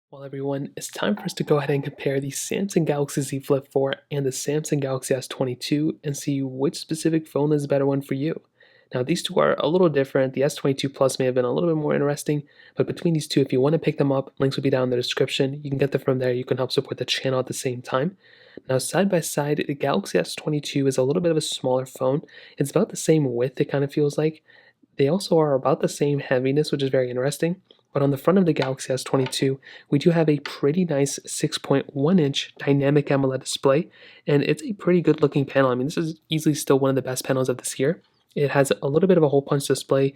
Well, everyone, it's time for us to go ahead and compare the Samsung Galaxy Z Flip 4 and the Samsung Galaxy S22 and see which specific phone is a better one for you. Now, these two are a little different. The S22 Plus may have been a little bit more interesting, but between these two, if you want to pick them up, links will be down in the description. You can get them from there. You can help support the channel at the same time. Now, side by side, the Galaxy S22 is a little bit of a smaller phone. It's about the same width, it kind of feels like. They also are about the same heaviness, which is very interesting. But on the front of the Galaxy S22, we do have a pretty nice 6.1-inch dynamic AMOLED display, and it's a pretty good looking panel. I mean, this is easily still one of the best panels of this year. It has a little bit of a hole punch display,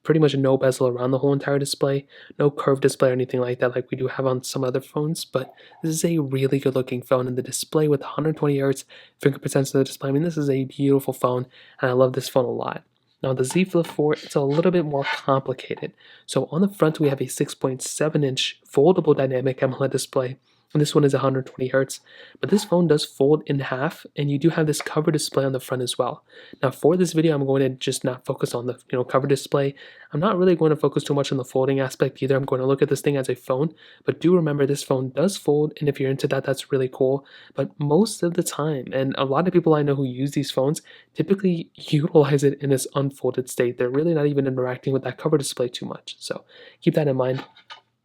pretty much no bezel around the whole entire display, no curved display or anything like that like we do have on some other phones, but this is a really good looking phone, and the display with 120 Hz fingerprint sensor display, I mean, this is a beautiful phone, and I love this phone a lot. Now the Z Flip 4, it's a little bit more complicated. So on the front we have a 6.7-inch foldable dynamic AMOLED display, and this one is 120 Hz. But this phone does fold in half, and you do have this cover display on the front as well. Now for this video, I'm going to just not focus on the cover display. I'm not really going to focus too much on the folding aspect either. I'm going to look at this thing as a phone, but do remember this phone does fold, and if you're into that, that's really cool. But most of the time, and a lot of people I know who use these phones typically utilize it in its unfolded state. They're really not even interacting with that cover display too much. So keep that in mind.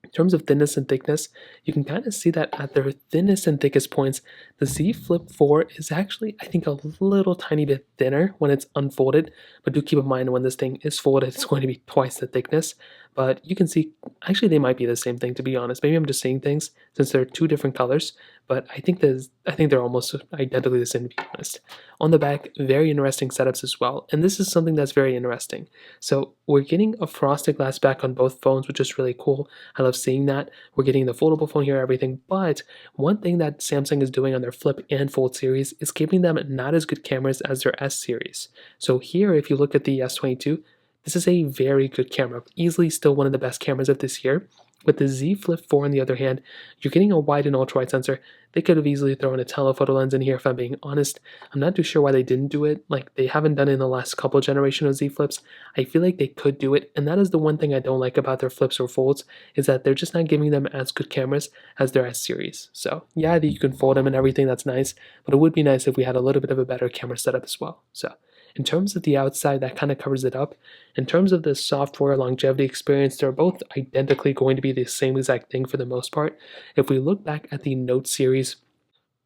In terms of thinness and thickness, you can kind of see that at their thinnest and thickest points, the Z Flip 4 is actually, I think, a little tiny bit thinner when it's unfolded, but do keep in mind when this thing is folded, it's going to be twice the thickness. But you can see, actually, they might be the same thing, to be honest. Maybe I'm just seeing things since they're two different colors, but I think they're almost identically the same, to be honest. On the back, very interesting setups as well, and this is something that's very interesting. So we're getting a frosted glass back on both phones, which is really cool. I love seeing that. We're getting the foldable phone here, everything, but one thing that Samsung is doing on their Flip and Fold series is giving them not as good cameras as their S series. So here, if you look at the S22, this is a very good camera, easily still one of the best cameras of this year. With the Z Flip 4, on the other hand, you're getting a wide and ultra-wide sensor. They could have easily thrown a telephoto lens in here, if I'm being honest. I'm not too sure why they didn't do it. Like, they haven't done it in the last couple generation of Z Flips. I feel like they could do it, and that is the one thing I don't like about their Flips or Folds, is that they're just not giving them as good cameras as their S series. So, yeah, you can fold them and everything, that's nice, but it would be nice if we had a little bit of a better camera setup as well. So, in terms of the outside, that kind of covers it up. In terms of the software longevity experience, they're both identically going to be the same exact thing for the most part. If we look back at the Note series,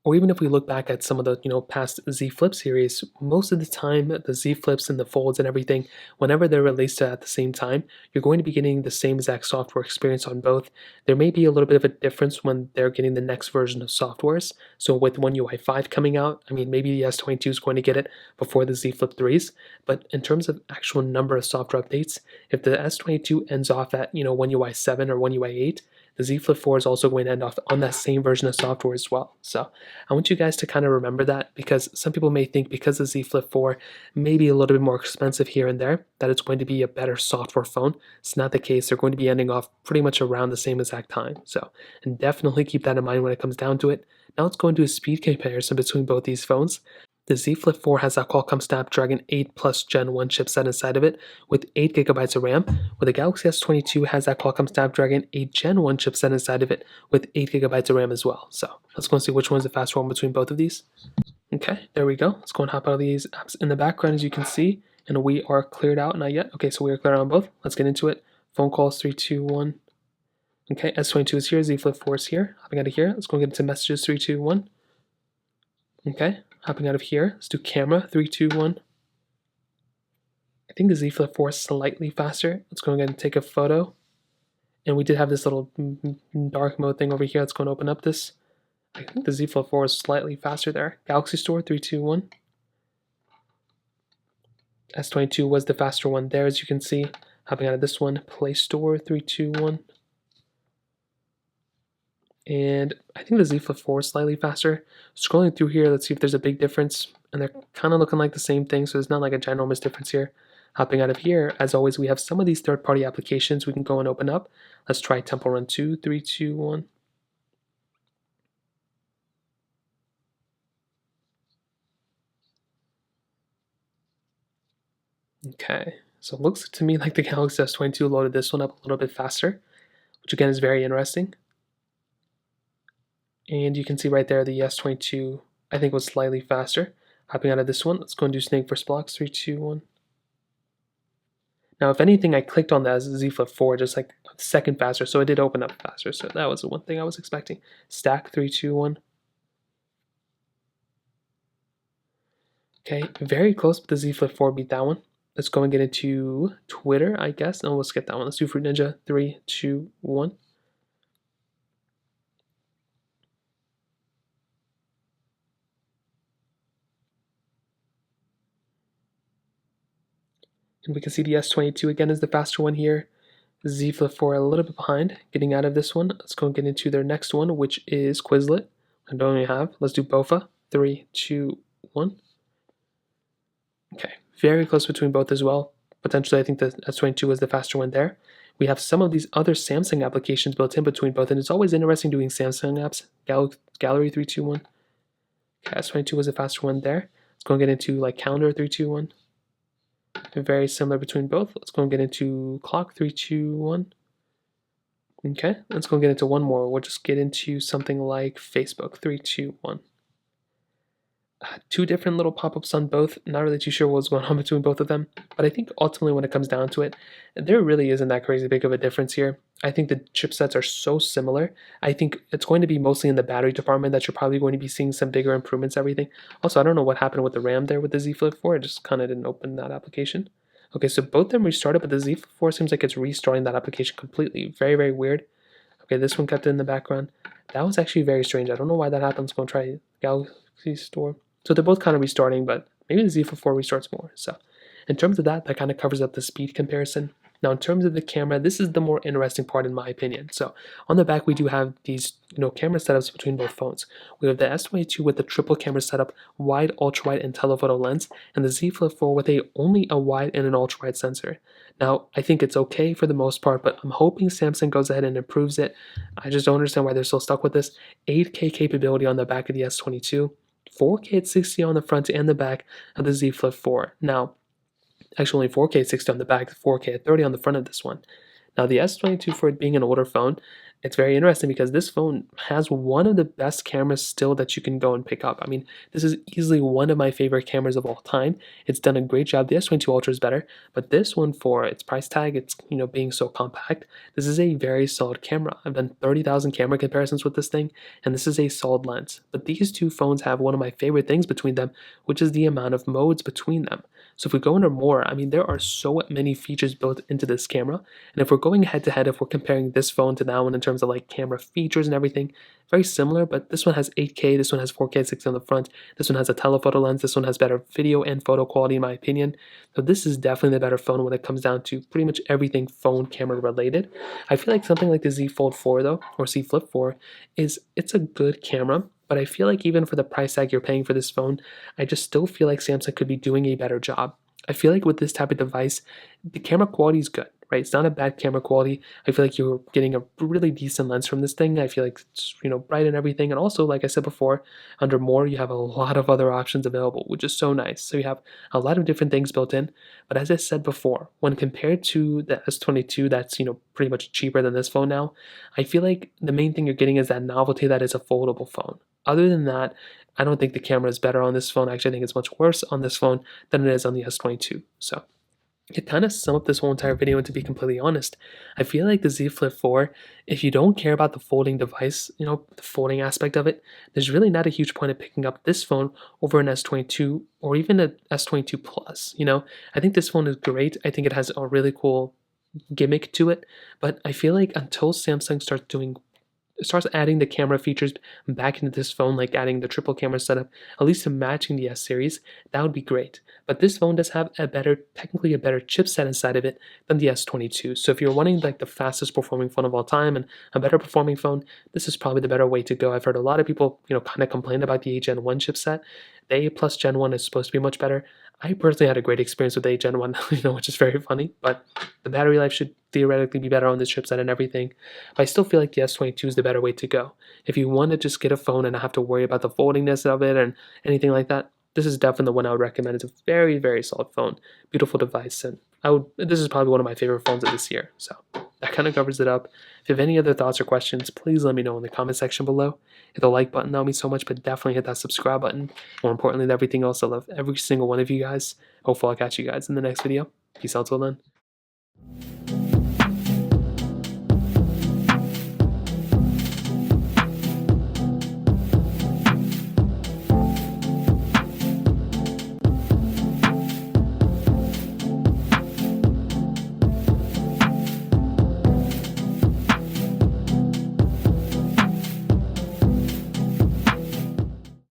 or even if we look back at some of the past Z Flip series, most of the time the Z Flips and the Folds and everything, whenever they're released at the same time, you're going to be getting the same exact software experience on both. There may be a little bit of a difference when they're getting the next version of softwares. So with One UI 5 coming out, I mean, maybe the S22 is going to get it before the Z Flip 3s, but in terms of actual number of software updates, if the S22 ends off at One UI 7 or One UI 8, the Z Flip 4 is also going to end off on that same version of software as well. So I want you guys to kind of remember that, because some people may think because the Z Flip 4 may be a little bit more expensive here and there, that it's going to be a better software phone. It's not the case. They're going to be ending off pretty much around the same exact time. So, and definitely keep that in mind when it comes down to it. Now let's go into a speed comparison between both these phones. The Z Flip 4 has that Qualcomm Snapdragon 8 Plus Gen 1 chipset inside of it with 8 gigabytes of RAM, where the Galaxy S22 has that Qualcomm Snapdragon 8 Gen 1 chipset inside of it with 8 gigabytes of RAM as well. So let's go and see which one's the faster one between both of these. Okay, there we go. Let's go and hop out of these apps in the background, as you can see, and we are cleared out, not yet. Okay, so we are cleared on both. Let's get into it. Phone calls, 3, 2, 1. Okay, S22 is here, Z Flip 4 is here. Hopping out of here, let's go and get into messages, 3, 2, 1. Okay, hopping out of here, let's do camera, 3, 2, 1. I think the Z Flip 4 is slightly faster. Let's go ahead and take a photo. And we did have this little dark mode thing over here. Let's go and open up this. I think the Z Flip 4 is slightly faster there. Galaxy Store, 3, 2, 1. S22 was the faster one there, as you can see. Hopping out of this one, Play Store, 3, 2, 1. And I think the Z Flip 4 is slightly faster. Scrolling through here, let's see if there's a big difference. And they're kind of looking like the same thing, so there's not like a ginormous difference here. Hopping out of here, as always, we have some of these third-party applications we can go and open up. Let's try Temple Run 2, 3, 2, 1. Okay, so it looks to me like the Galaxy S22 loaded this one up a little bit faster, which again is very interesting. And you can see right there the S22, I think, was slightly faster. Hopping out of this one, let's go and do Snake versus Blocks, 3, 2, 1. Now, if anything, I clicked on that Z Flip 4 just like a second faster, so it did open up faster. So that was the one thing I was expecting. Stack, 3, 2, 1. Okay, very close, but the Z Flip 4 beat that one. Let's go and get into Twitter, I guess. And we'll skip that one. Let's do Fruit Ninja, 3, 2, 1. And we can see the S22 again is the faster one here. Z Flip 4 a little bit behind, getting out of this one. Let's go and get into their next one, which is Quizlet. I don't even have. Let's do Bofa. 3, 2, 1. Okay, very close between both as well. Potentially, I think the S22 is the faster one there. We have some of these other Samsung applications built in between both, and it's always interesting doing Samsung apps. Gallery 3, 2, 1. Okay, S22 was the faster one there. Let's go and get into like Calendar 3, 2, 1. Very similar between both. Let's go and get into Clock 3, 2, 1. Okay, let's go and get into one more. We'll just get into something like Facebook 3, 2, 1. Two different little pop-ups on both. Not really too sure what's going on between both of them, but I think ultimately when it comes down to it, there really isn't that crazy big of a difference here. I think the chipsets are so similar. I think it's going to be mostly in the battery department that you're probably going to be seeing some bigger improvements, everything. Also, I don't know what happened with the RAM there with the Z Flip 4. It just kind of didn't open that application. Okay, so both of them restarted, but the Z Flip 4 seems like it's restarting that application completely. Very, very weird. Okay, this one kept it in the background. That was actually very strange. I don't know why that happens. Let's go and try Galaxy Store. So they're both kind of restarting, but maybe the Z Flip 4 restarts more. So in terms of that, that kind of covers up the speed comparison. Now, in terms of the camera, this is the more interesting part in my opinion. So on the back, we do have these, camera setups between both phones. We have the S22 with the triple camera setup, wide, ultra wide, and telephoto lens, and the Z Flip 4 with only a wide and an ultra wide sensor. Now, I think it's okay for the most part, but I'm hoping Samsung goes ahead and improves it. I just don't understand why they're still stuck with this. 8K capability on the back of the S22, 4K at 60 on the front and the back of the Z Flip 4. Now, actually only 4K at 60 on the back, 4K at 30 on the front of this one. Now, the S22, for it being an older phone, it's very interesting because this phone has one of the best cameras still that you can go and pick up. I mean, this is easily one of my favorite cameras of all time. It's done a great job. The S22 Ultra is better, but this one, for its price tag, it's being so compact, this is a very solid camera. I've done 30,000 camera comparisons with this thing, and this is a solid lens. But these two phones have one of my favorite things between them, which is the amount of modes between them. So if we go into more, I mean, there are so many features built into this camera, and if we're going head to head, if we're comparing this phone to that one in terms of like camera features and everything, very similar, but this one has 8K, this one has 4K 60 on the front, this one has a telephoto lens, this one has better video and photo quality in my opinion. So this is definitely the better phone when it comes down to pretty much everything phone camera related. I feel like something like the Z Fold 4 though, or Z Flip 4, it's a good camera, but I feel like even for the price tag you're paying for this phone, I just still feel like Samsung could be doing a better job. I feel like with this type of device, the camera quality is good, right? It's not a bad camera quality. I feel like you're getting a really decent lens from this thing. I feel like it's, bright and everything. And also, like I said before, under more, you have a lot of other options available, which is so nice. So you have a lot of different things built in. But as I said before, when compared to the S22, that's, pretty much cheaper than this phone now, I feel like the main thing you're getting is that novelty that is a foldable phone. Other than that, I don't think the camera is better on this phone. Actually, I think it's much worse on this phone than it is on the S22. So to kind of sum up this whole entire video, and to be completely honest, I feel like the Z Flip 4, if you don't care about the folding device, the folding aspect of it, there's really not a huge point of picking up this phone over an S22 or even an S22 Plus. I think this phone is great. I think it has a really cool gimmick to it, but I feel like until Samsung starts adding the camera features back into this phone, like adding the triple camera setup, at least to matching the S series, that would be great. But this phone does have technically a better chipset inside of it than the S22. So if you're wanting like the fastest performing phone of all time and a better performing phone, this is probably the better way to go. I've heard a lot of people, kind of complain about the A Gen 1 chipset. The A plus Gen 1 is supposed to be much better. I personally had a great experience with A Gen 1, which is very funny, but the battery life should theoretically be better on this chipset and everything. But I still feel like the S22 is the better way to go. If you want to just get a phone and not have to worry about the foldingness of it and anything like that, this is definitely the one I would recommend. It's a very, very solid phone, beautiful device, and this is probably one of my favorite phones of this year. So that kind of covers it up. If you have any other thoughts or questions, please let me know in the comment section below. Hit the like button, that would mean so much, but definitely hit that subscribe button. More importantly than everything else, I love every single one of you guys. Hopefully I'll catch you guys in the next video. Peace out till then.